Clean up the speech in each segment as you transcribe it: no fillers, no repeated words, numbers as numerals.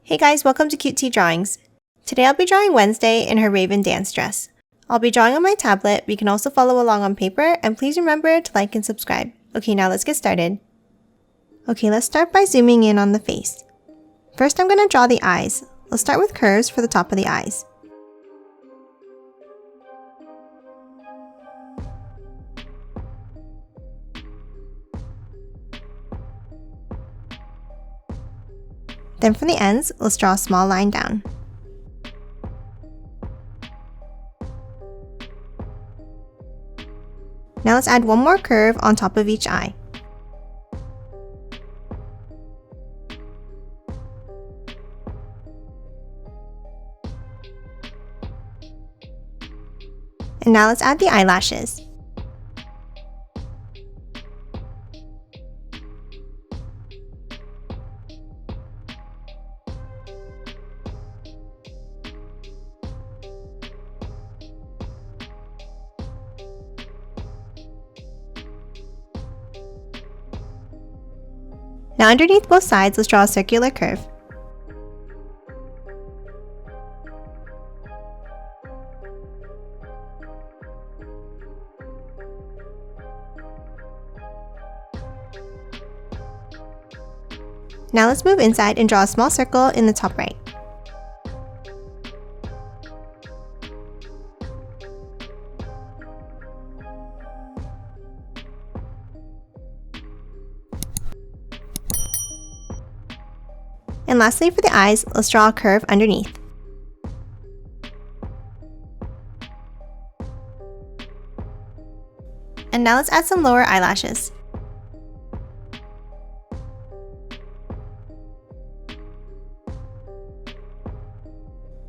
Hey guys, welcome to Cute Tea Drawings. Today I'll be drawing Wednesday in her Rave'N dance dress. I'll be drawing on my tablet, but you can also follow along on paper, and please remember to like and subscribe. Okay, now let's get started. Okay, let's start by zooming in on the face. First I'm going to draw the eyes. Let's start with curves for the top of the eyes. Then from the ends, let's draw a small line down. Now let's add one more curve on top of each eye. And now let's add the eyelashes. Now underneath both sides, let's draw a circular curve. Now let's move inside and draw a small circle in the top right. And lastly, for the eyes, let's draw a curve underneath. And now let's add some lower eyelashes.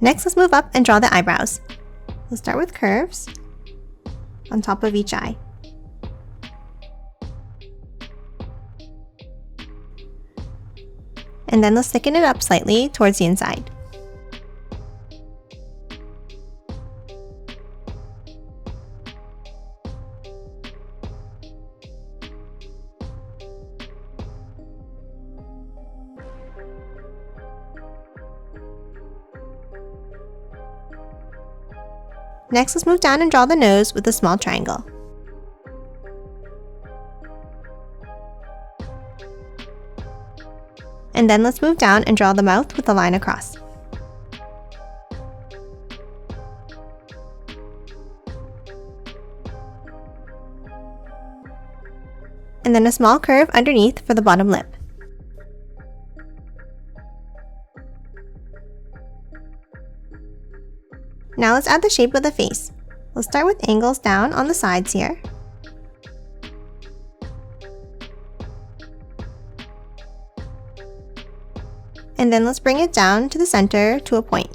Next, let's move up and draw the eyebrows. We'll start with curves on top of each eye. And then let's thicken it up slightly towards the inside. Next, let's move down and draw the nose with a small triangle. And then let's move down and draw the mouth with a line across. And then a small curve underneath for the bottom lip. Now let's add the shape of the face. We'll start with angles down on the sides here. And then let's bring it down to the center to a point.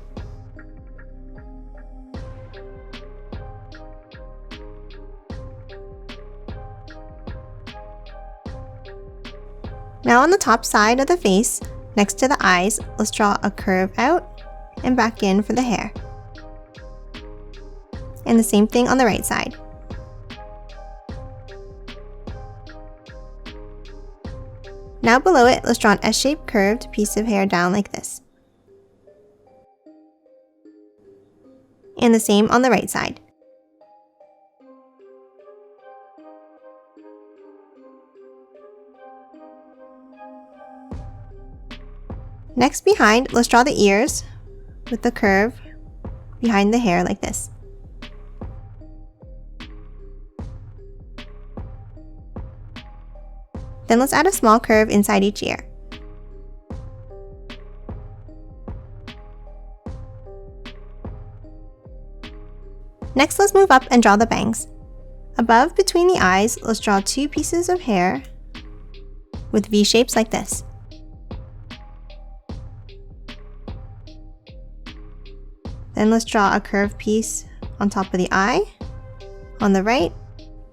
Now on the top side of the face, next to the eyes, let's draw a curve out and back in for the hair. And the same thing on the right side. Now below it, let's draw an S-shaped curved piece of hair down like this. And the same on the right side. Next behind, let's draw the ears with the curve behind the hair like this. Then let's add a small curve inside each ear. Next, let's move up and draw the bangs. Above, between the eyes, let's draw two pieces of hair with V shapes like this. Then let's draw a curved piece on top of the eye, on the right,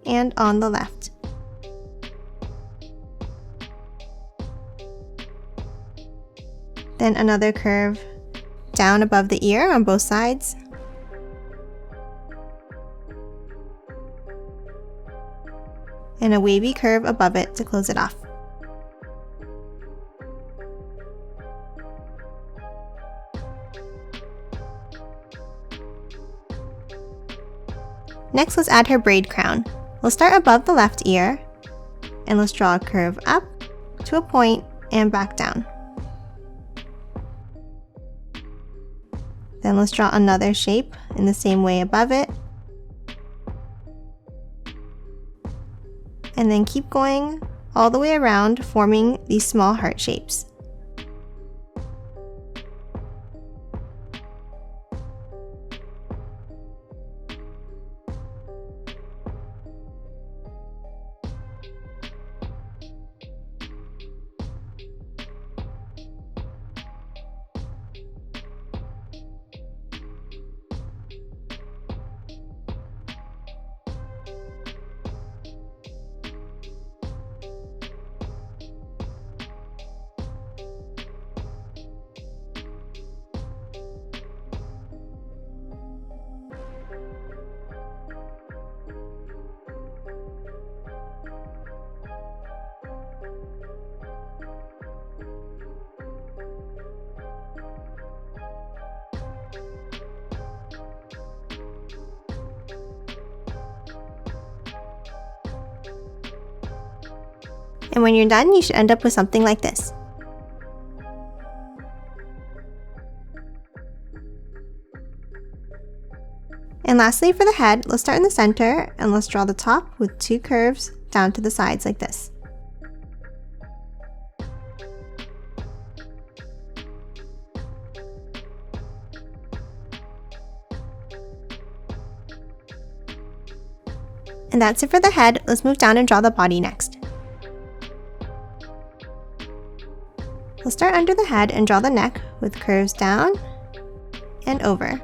and on the left. Then another curve down above the ear on both sides. And a wavy curve above it to close it off. Next, let's add her braid crown. We'll start above the left ear, and let's draw a curve up to a point and back down. Then let's draw another shape in the same way above it. And then keep going all the way around, forming these small heart shapes. And when you're done, you should end up with something like this. And lastly, for the head, let's start in the center and let's draw the top with 2 curves down to the sides like this. And that's it for the head. Let's move down and draw the body next. We'll start under the head and draw the neck with curves down and over.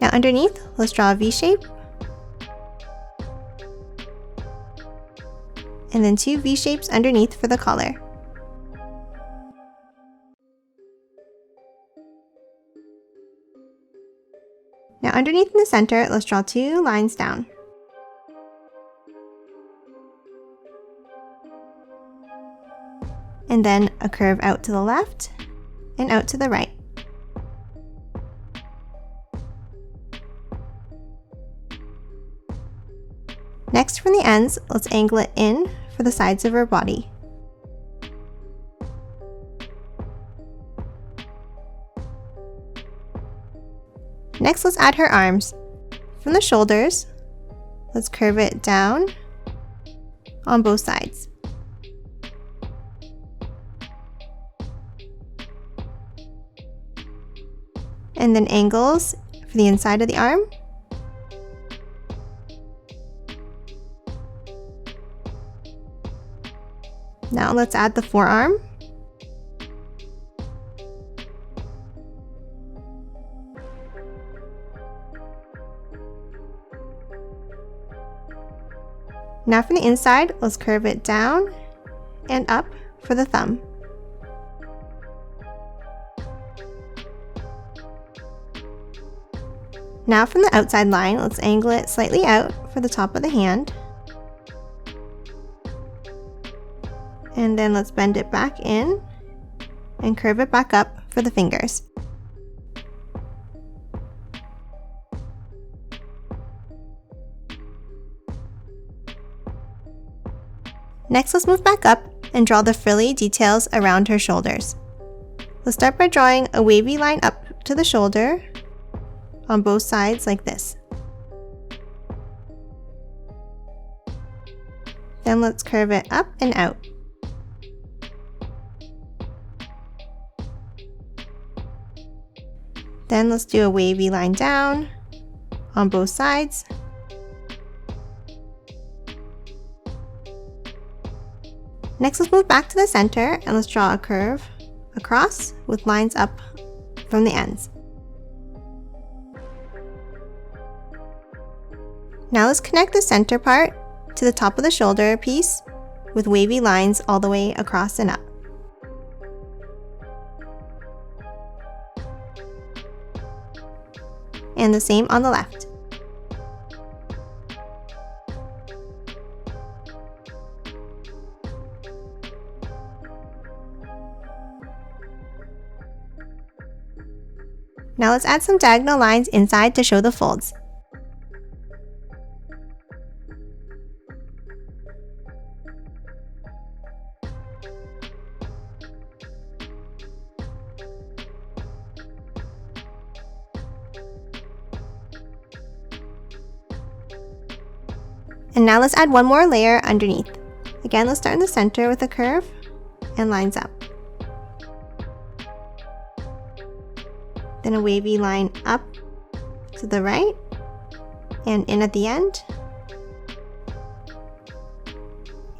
Now underneath, let's draw a V shape. And then 2 V shapes underneath for the collar. Now underneath in the center, let's draw 2 lines down. And then a curve out to the left and out to the right. Next, from the ends, let's angle it in for the sides of her body. Next, let's add her arms. From the shoulders, let's curve it down on both sides. And then angles for the inside of the arm. Now let's add the forearm. Now from the inside, let's curve it down and up for the thumb. Now from the outside line, let's angle it slightly out for the top of the hand. And then let's bend it back in and curve it back up for the fingers. Next, let's move back up and draw the frilly details around her shoulders. Let's start by drawing a wavy line up to the shoulder on both sides like this. Then let's curve it up and out. Then let's do a wavy line down on both sides. Next, let's move back to the center and let's draw a curve across with lines up from the ends. Now let's connect the center part to the top of the shoulder piece with wavy lines all the way across and up. And the same on the left. Now let's add some diagonal lines inside to show the folds. And now let's add one more layer underneath. Again, let's start in the center with a curve and lines up. Then a wavy line up to the right and in at the end.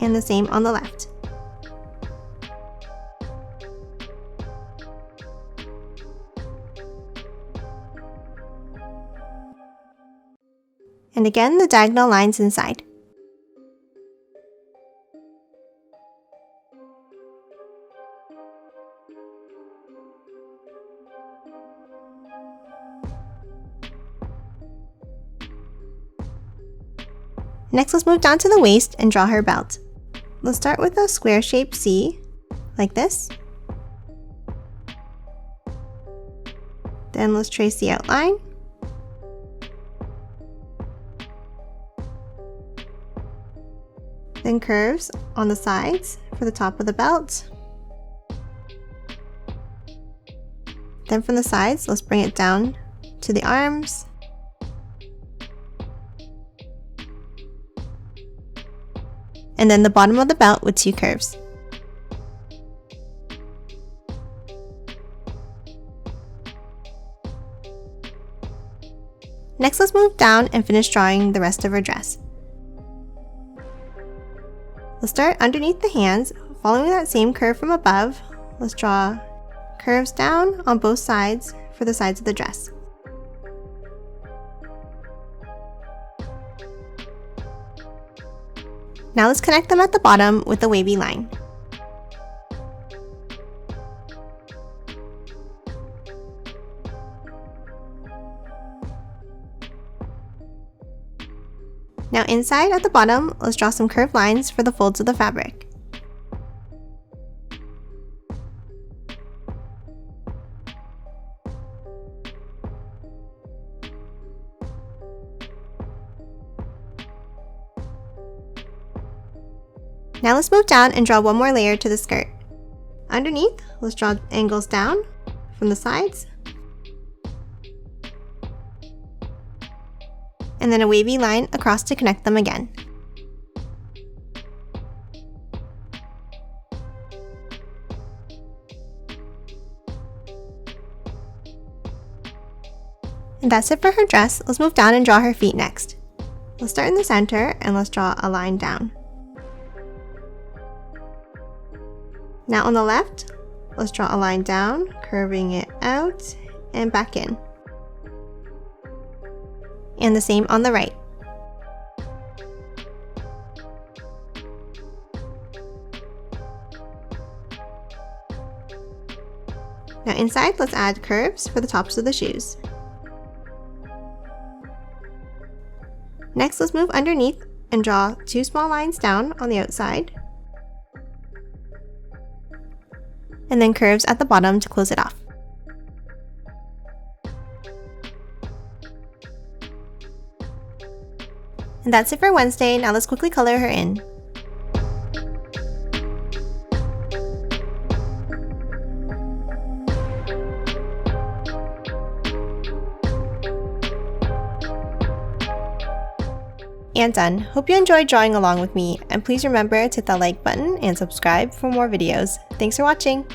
And the same on the left. And again, the diagonal lines inside. Next, let's move down to the waist and draw her belt. Let's start with a square shaped C, like this. Then let's trace the outline. Then curves on the sides for the top of the belt. Then from the sides, let's bring it down to the arms. And then the bottom of the belt with two curves. Next, let's move down and finish drawing the rest of her dress. Let's start underneath the hands, following that same curve from above. Let's draw curves down on both sides for the sides of the dress. Now let's connect them at the bottom with a wavy line. Now inside at the bottom, let's draw some curved lines for the folds of the fabric. Now let's move down and draw one more layer to the skirt. Underneath, let's draw angles down from the sides. And then a wavy line across to connect them again. And that's it for her dress. Let's move down and draw her feet next. Let's start in the center and let's draw a line down. Now on the left, let's draw a line down, curving it out and back in. And the same on the right. Now inside, let's add curves for the tops of the shoes. Next, let's move underneath and draw two small lines down on the outside. And then curves at the bottom to close it off. And that's it for Wednesday. Now let's quickly color her in. And done. Hope you enjoyed drawing along with me, and please remember to hit that like button and subscribe for more videos. Thanks for watching!